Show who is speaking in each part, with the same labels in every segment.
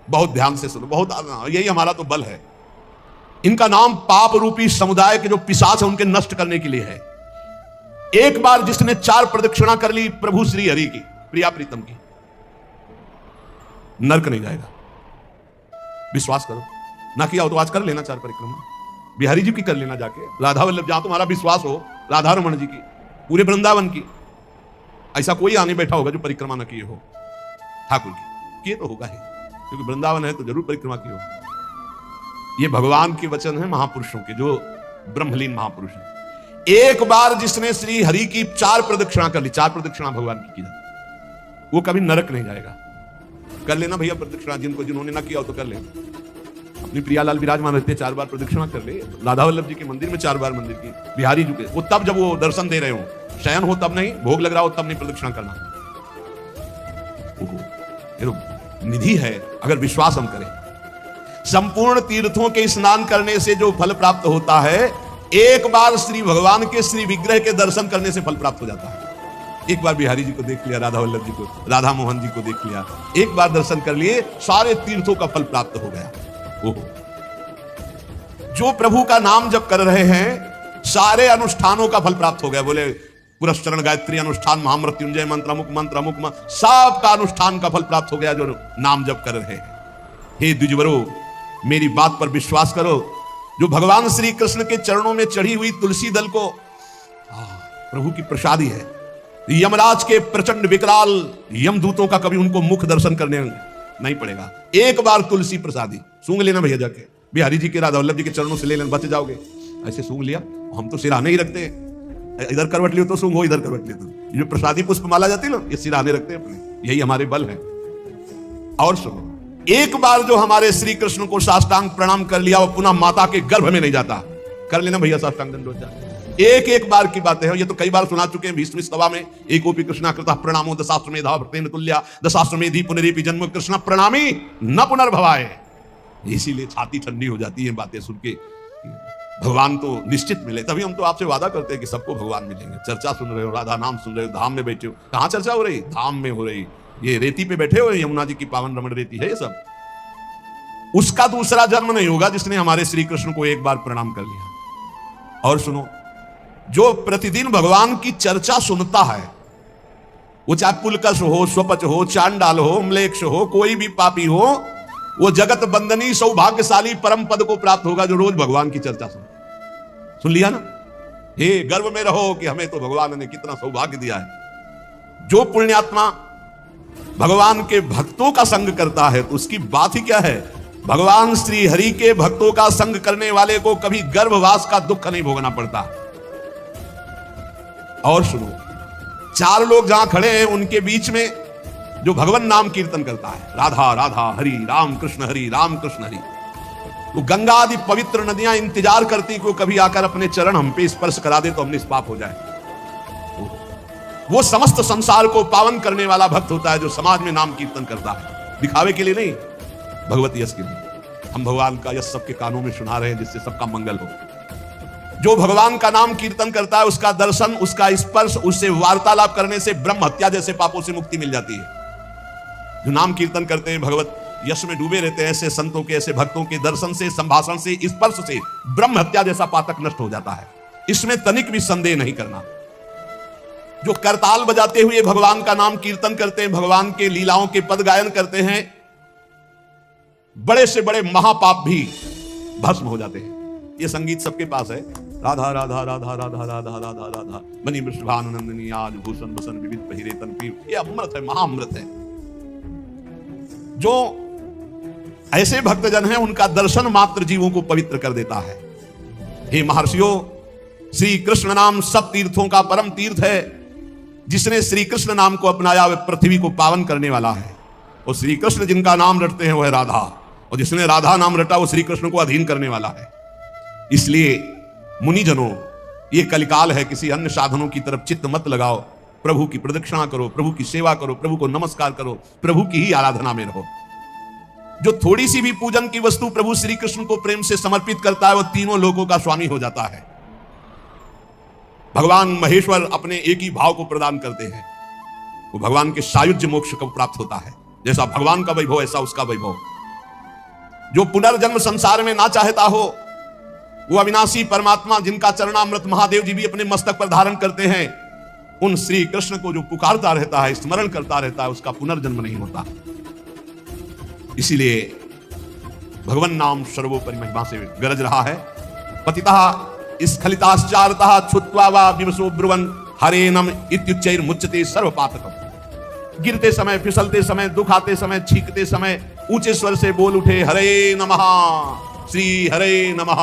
Speaker 1: बहुत ध्यान से सुनो, बहुत यही हमारा तो बल है। इनका नाम पाप रूपी समुदाय के जो पिशाच है उनके नष्ट करने के लिए है। एक बार जिसने 4 प्रदक्षिणा कर ली प्रभु श्री हरि की, प्रिया प्रीतम की, नरक नहीं जाएगा। विश्वास करो, ना किया हो तो आज कर लेना 4 परिक्रमा, बिहारी जी की कर लेना, जाके राधा वल्लभ, जहां तुम्हारा विश्वास हो, राधा रमन जी की, पूरे वृंदावन की। ऐसा कोई आने बैठा होगा जो परिक्रमा ना किए हो ठाकुर की, किए तो होगा ही, क्योंकि वृंदावन है तो जरूर परिक्रमा की हो। ये भगवान के वचन है महापुरुषों के, जो ब्रह्मलीन महापुरुष हैं। एक बार जिसने श्री हरि की 4 प्रदक्षिणा कर ली, 4 प्रदक्षिणा भगवान की जाती, वो कभी नरक नहीं जाएगा। कर लेना भैया प्रदक्षिणा, जिन्होंने ना किया हो तो कर लेना। अपनी प्रियालाल विराजमान रहते 4 बार प्रदक्षिणा कर ले, राधा वल्लभ जी के मंदिर में 4 बार मंदिर की, बिहारी जी के, वो तब जब वो दर्शन दे रहे हो, शयन हो तब नहीं, भोग लग रहा हो तब नहीं प्रदक्षिणा करना। निधि है अगर विश्वास हम करें। संपूर्ण तीर्थों के स्नान करने से जो फल प्राप्त होता है, एक बार श्री भगवान के श्री विग्रह के दर्शन करने से फल प्राप्त हो जाता है। एक बार बिहारी जी को देख लिया, राधा वल्लभ जी को, राधा मोहन जी को देख लिया, एक बार दर्शन कर लिए, सारे तीर्थों का फल प्राप्त हो गया। जो प्रभु का नाम जप कर रहे हैं, सारे अनुष्ठानों का फल प्राप्त हो गया। बोले पुरस्चरण गायत्री अनुष्ठान, महामृत्युंजय मंत्र, अमुक मंत्र, अमुक मंत्र, सब का अनुष्ठान का फल प्राप्त हो गया जो नाम जप कर रहे हैं। हे द्विजवरो, मेरी बात पर विश्वास करो। जो भगवान श्री कृष्ण के चरणों में चढ़ी हुई तुलसी दल को प्रभु की प्रसादी है। यमराज के प्रचंड विकराल यमदूतों का कभी उनको मुख दर्शन करने नहीं पड़ेगा। एक बार तुलसी प्रसादी सूंघ लेना भैया, जाके बिहारी जी के, राधा वल्लभ जी के चरणों से ले लेना, बच जाओगे। ऐसे सूंघ लिया, हम तो सिराने ही रखते हैं, इधर करवट लियो तो सूंघो, इधर करवट लियो तो। ये प्रसादी पुष्प माला जाती है ना, ये सिराने रखते हैं अपने, यही हमारे बल है। और सुनो, एक बार जो हमारे श्री कृष्ण को साष्टांग प्रणाम कर लिया, वो पुनः माता के गर्भ में नहीं जाता। कर लेना भैया साष्टांग दंडोत। एक बार की बात है, ये तो कई बार सुना चुके हैं। 20वीं सभा में एकोपि कृष्णा कृतः प्रणामो दशाश्वमेधा भक्तेन तुल्या दशाश्वमेधी पुनरेपि जन्म कृष्ण प्रणामी न पुनर्भवाय। इसीलिए छाती ठंडी हो जाती है बातें सुन के। भगवान तो निश्चित मिले, तभी हम तो आपसे वादा करते हैं कि सबको भगवान मिलेंगे। चर्चा सुन रहे हो, राधा नाम सुन रहे हो, धाम में बैठे हो। कहां चर्चा हो रही? धाम में हो रही। ये रेती पे बैठे हो, यमुना जी की पावन रमण रेती है ये सब। उसका दूसरा जन्म नहीं होगा जिसने हमारे श्री कृष्ण को एक बार प्रणाम कर लिया। और सुनो, जो प्रतिदिन भगवान की चर्चा सुनता है, वो चाहे पुलकस हो, स्वपच हो, चांडाल हो, म्लेच्छ हो, कोई भी पापी हो, वो जगत बंदनी सौभाग्यशाली परम पद को प्राप्त होगा जो रोज भगवान की चर्चा सुन लिया ना। हे गर्व में रहो कि हमें तो भगवान ने कितना सौभाग्य दिया है। जो पुण्यात्मा भगवान के भक्तों का संग करता है तो उसकी बात ही क्या है। भगवान श्री हरि के भक्तों का संग करने वाले को कभी गर्भवास का दुख नहीं भोगना पड़ता। और सुनो, 4 लोग जहां खड़े हैं उनके बीच में जो भगवान नाम कीर्तन करता है, राधा राधा हरि राम कृष्ण हरि राम कृष्ण हरि, वो गंगा आदि पवित्र नदियां इंतजार करती कि वो कभी आकर अपने चरण हम पे स्पर्श करा दे तो हम निष्पाप हो जाए। वो समस्त संसार को पावन करने वाला भक्त होता है जो समाज में नाम कीर्तन करता है, दिखावे के लिए नहीं, भगवती यश के लिए। हम भगवान का यश सबके कानों में सुना रहे हैं जिससे सबका मंगल हो। जो भगवान का नाम कीर्तन करता है, उसका दर्शन, उसका स्पर्श, उससे वार्तालाप करने से ब्रह्म हत्या जैसे पापों से मुक्ति मिल जाती है। जो नाम कीर्तन करते हैं, भगवत यश में डूबे रहते हैं, ऐसे संतों के, ऐसे भक्तों के दर्शन से, संभाषण से, स्पर्श से ब्रह्म हत्या जैसा पातक नष्ट हो जाता है। इसमें तनिक भी संदेह नहीं करना। जो करताल बजाते हुए भगवान का नाम कीर्तन करते हैं, भगवान के लीलाओं के पद गायन करते हैं, बड़े से बड़े महापाप भी भस्म हो जाते हैं। ये संगीत सबके पास है। राधा राधा राधा राधा राधा राधा राधा बनी वृषभानंदिनी आज भूषण बसन विविध पहिरे तन पीव। ये अमृत है, महाअमृत है। जो ऐसे भक्तजन हैं उनका दर्शन मात्र जीवों को पवित्र कर देता है। हे महर्षियों, श्री कृष्ण नाम सब तीर्थों का परम तीर्थ है। जिसने श्री कृष्ण नाम को अपनाया वह पृथ्वी को पावन करने वाला है। और श्री कृष्ण जिनका नाम रटते हैं वह राधा, और जिसने राधा नाम रटा वो श्री कृष्ण को अधीन करने वाला है। इसलिए मुनिजनों, ये कलिकाल है, किसी अन्य साधनों की तरफ चित्त मत लगाओ। प्रभु की प्रदक्षिणा करो, प्रभु की सेवा करो, प्रभु को नमस्कार करो, प्रभु की ही आराधना में रहो। जो थोड़ी सी भी पूजन की वस्तु प्रभु श्री कृष्ण को प्रेम से समर्पित करता है, वह तीनों लोकों का स्वामी हो जाता है। भगवान महेश्वर अपने एक ही भाव को प्रदान करते हैं, वो भगवान के सायुज्य मोक्ष को प्राप्त होता है। जैसा भगवान का वैभव ऐसा उसका वैभव। जो पुनर्जन्म संसार में ना चाहता हो, वो अविनाशी परमात्मा जिनका चरणामृत महादेव जी भी अपने मस्तक पर धारण करते हैं, उन श्री कृष्ण को जो पुकारता रहता है, स्मरण करता रहता है, उसका पुनर्जन्म नहीं होता। इसीलिए भगवान नाम सर्वोपरि महिमा से गरज रहा है। पतितः स्खलिताश्चारतः छुत्वा वा विवशो ब्रुवन् हरे नम इत्युच्चैर मुच्यते सर्वपातकम्। गिरते समय, फिसलते समय, दुख आते समय, छींकते समय ऊंचे स्वर से बोल उठे हरे नमः, श्री हरे नमः,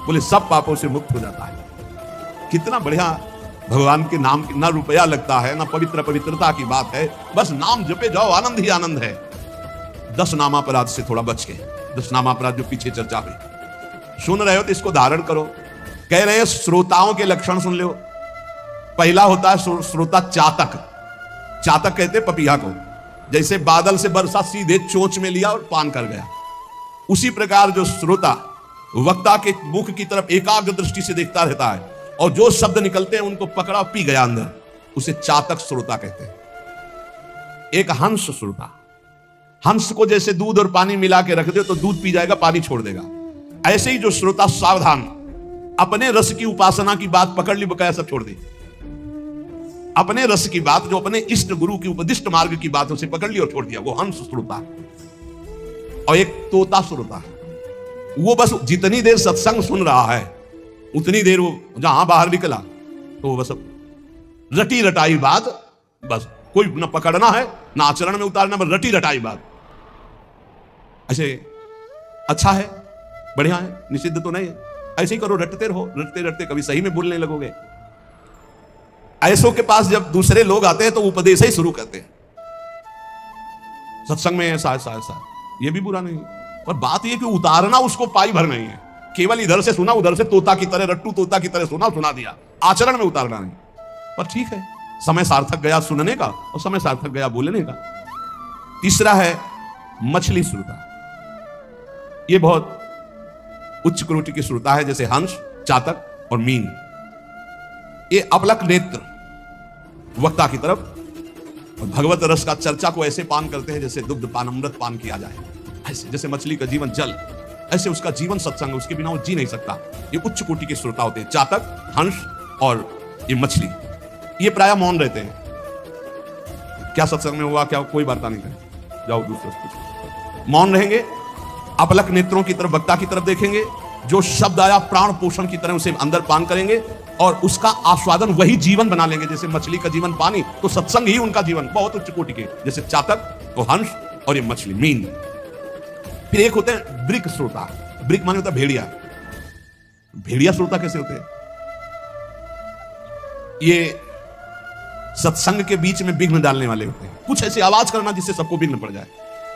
Speaker 1: बोले सब पापों से मुक्त हो जाता है। कितना बढ़िया भगवान के नाम की ना रुपया लगता है, ना पवित्रता की बात है, बस नाम जपे जाओ, आनंद ही आनंद है। 10 नामापराध से थोड़ा बच के, 10 नामापराध जो पीछे चर्चा हुई, सुन रहे हो तो इसको धारण करो। कह रहे हैं श्रोताओं के लक्षण सुन लो। पहला होता है श्रोता चातक। चातक कहते पपीहा को, जैसे बादल से बरसा सीधे चोंच में लिया और पान कर गया, उसी प्रकार जो श्रोता वक्ता के मुख की तरफ एकाग्र दृष्टि से देखता रहता है और जो शब्द निकलते हैं उनको पकड़ा पी गया अंदर, उसे चातक श्रोता कहते हैं। एक हंस श्रोता, हंस को जैसे दूध और पानी मिला के रख दे तो दूध पी जाएगा, पानी छोड़ देगा। ऐसे ही जो श्रोता सावधान, अपने रस की उपासना की बात पकड़ ली, बकाया सब छोड़ दी। अपने रस की बात, जो अपने इष्ट गुरु की उपदिष्ट मार्ग की बात, उसे पकड़ ली और छोड़ दिया, वो हंस श्रोता। और एक तोता श्रोता, वो बस जितनी देर सत्संग सुन रहा है उतनी देर वो जहां बाहर निकला तो वो बस रटी रटाई बात, बस कोई न पकड़ना है ना आचरण में उतारना, बस रटी रटाई बात। ऐसे अच्छा है, बढ़िया है, निषिद्ध तो नहीं है, ऐसे ही करो, रटते रहो, रटते रटते कभी सही में बोलने लगोगे। ऐसों के पास जब दूसरे लोग आते हैं तो उपदेश ही शुरू करते हैं, सत्संग में ऐसा ऐसा ऐसा, ये भी बुरा नहीं, पर बात यह कि उतारना उसको पाई भर नहीं है। केवल इधर से सुना, उधर से तोता की तरह, रट्टू तोता की तरह सुना दिया, आचरण में उतारना नहीं। पर ठीक है, समय सार्थक गया सुनने का और समय सार्थक गया बोलने का। तीसरा है मछली श्रोता। यह बहुत उच्च कोटि की श्रोता है, जैसे हंस, चातक और मीन। ये अपलक नेत्र वक्ता की तरफ और भगवत रस का चर्चा को ऐसे पान करते हैं जैसे दुग्ध पान, अमृत पान किया जाए। ऐसे जैसे मछली का जीवन जल, ऐसे उसका जीवन सत्संग, उसके बिना वो जी नहीं सकता। ये उच्च कोटि के श्रोता होते हैं, चातक, हंस और ये मछली। ये प्राय मौन रहते हैं। क्या सत्संग में हुआ, क्या कोई वार्ता नहीं करें, जाओ दूसरे से पूछो, मौन रहेंगे, अपलक नेत्रों की तरफ, वक्ता की तरफ देखेंगे, जो शब्द आया प्राण पोषण की तरह उसे अंदर पान करेंगे और उसका आस्वादन वही जीवन बना लेंगे। जैसे मछली का जीवन पानी, तो सत्संग ही उनका जीवन। बहुत उच्च कोटि के, जैसे चातक, तो हंस और ये मछली, मीन। फिर एक होते हैं ब्रिक श्रोता। ब्रिक माने होता है भेड़िया। भेड़िया श्रोता कैसे होते हैं? ये सत्संग के बीच में विघ्न डालने वाले होते हैं। कुछ ऐसी आवाज करना जिससे सबको विघ्न पड़ जाए।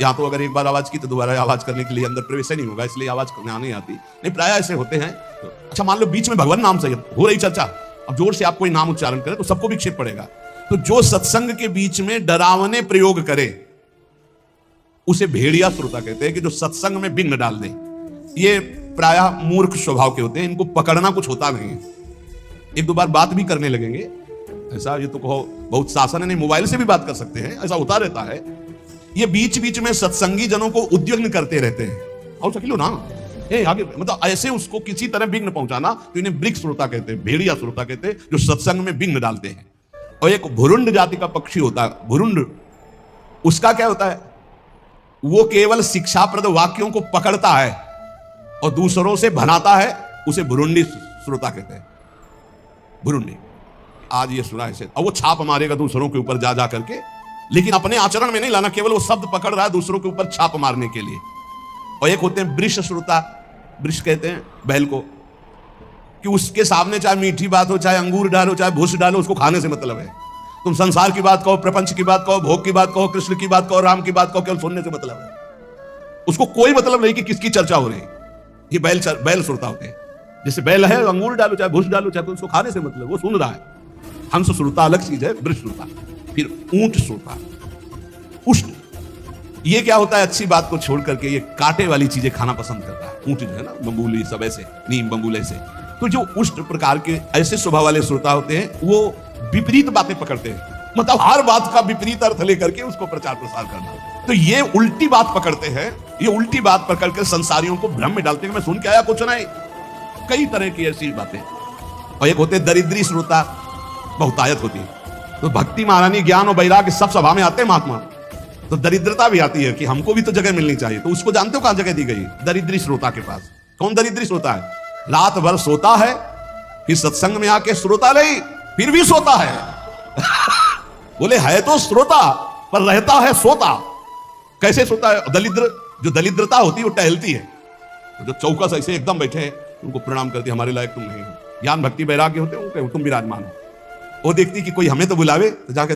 Speaker 1: यहां तो अगर एक बार आवाज की तो दोबारा आवाज करने के लिए अंदर प्रवेश नहीं होगा, इसलिए आवाज करने आने आती नहीं। प्राय ऐसे होते हैं। अच्छा, मान लो बीच में भगवान नाम से हो रही चर्चा, अब जोर से आप कोई नाम उच्चारण करें तो सबको विक्षेप पड़ेगा। तो जो सत्संग के बीच में डरावने प्रयोग करे उसे भेड़िया श्रोता कहते हैं, कि जो सत्संग में विघ्न डाल दे। ये प्राय मूर्ख स्वभाव के होते हैं, इनको पकड़ना कुछ होता नहीं है। एक दो बार बात भी करने लगेंगे, ऐसा ये तो कहो बहुत शासन है, नहीं मोबाइल से भी बात कर सकते हैं, ऐसा होता रहता है। ये बीच बीच में सत्संगी जनों को उद्विग्न करते रहते हैं। और सकिलो ना आगे, मतलब ऐसे उसको किसी तरह विघ्न पहुंचाना, तो इन्हें ब्रिक श्रोता कहते हैं, भेड़िया श्रोता कहते हैं, जो सत्संग में विघ्न डालते हैं। और एक भुरुंड जाति का पक्षी होता है, भुरुंड। उसका क्या होता है? वो केवल शिक्षाप्रद वाक्यों को पकड़ता है और दूसरों से भनाता है, उसे भुरुंडी श्रोता कहते हैं। भुरुंडी, आज ये सुना है, और वो छाप मारेगा दूसरों के ऊपर जा करके, लेकिन अपने आचरण में नहीं लाना, केवल वो शब्द पकड़ रहा है दूसरों के ऊपर छाप मारने के लिए। और एक होते हैं वृष श्रोता। वृष कहते हैं बैल को, कि उसके सामने चाहे मीठी बात हो, चाहे अंगूर डालो, चाहे भूस डालो, उसको खाने से मतलब है। तुम संसार की बात कहो, प्रपंच की बात कहो, भोग की बात कहो, कृष्ण की बात कहो, राम की बात कहो, केवल सुनने से मतलब है। उसको कोई मतलब नहीं कि किसकी चर्चा हो रही। ये बैल श्रोता होते हैं। जैसे बैल है, अंगूर डालो, चाहे भूस डालो, चाहे, तो उसको खाने से मतलब, वो सुन रहा है। हंस श्रोता अलग चीज है, वृष श्रोता। फिर ऊंट श्रोता, उष्ट। ये क्या होता है? अच्छी बात को छोड़ करके ये कांटे वाली चीजें खाना पसंद करता है। ऊंट जो है ना, बंबूल, सब ऐसे, नीम, बंबूल ऐसे। तो जो उष्ट प्रकार के ऐसे स्वभाव वाले श्रोता होते हैं, वो विपरीत बातें पकड़ते हैं, मतलब हर बात का विपरीत अर्थ लेकर के उसको प्रचार प्रसार करना। तो ये उल्टी बात पकड़ते हैं, ये उल्टी बात पकड़ कर संसारियों को भ्रम में डालते हैं। मैं सुन के आया कुछ नहीं, कई तरह की ऐसी बातें। और एक होते दरिद्री श्रोता, बहुतायत होती है। तो भक्ति महारानी ज्ञान और वैराग्य सब सभा में आते हैं महात्मा, तो दरिद्रता भी आती है कि हमको भी तो जगह मिलनी चाहिए। तो उसको जानते हो कहां जगह दी गई? दरिद्री श्रोता के पास। कौन दरिद्री श्रोता है? रात भर सोता है, फिर सत्संग में आके श्रोता नहीं, फिर भी सोता है। बोले है तो श्रोता पर रहता है सोता। कैसे सोता है? दलिद्र, जो दलिद्रता होती है वो टहलती है। तो जो चौकस ऐसे एकदम बैठे हैं उनको प्रणाम करती, हमारे लायक तुम नहीं हो। ज्ञान भक्ति वैराग्य होते हैं, तुम विराजमान हो। वो देखती कि कोई हमें तो बुलावे, तो जाकर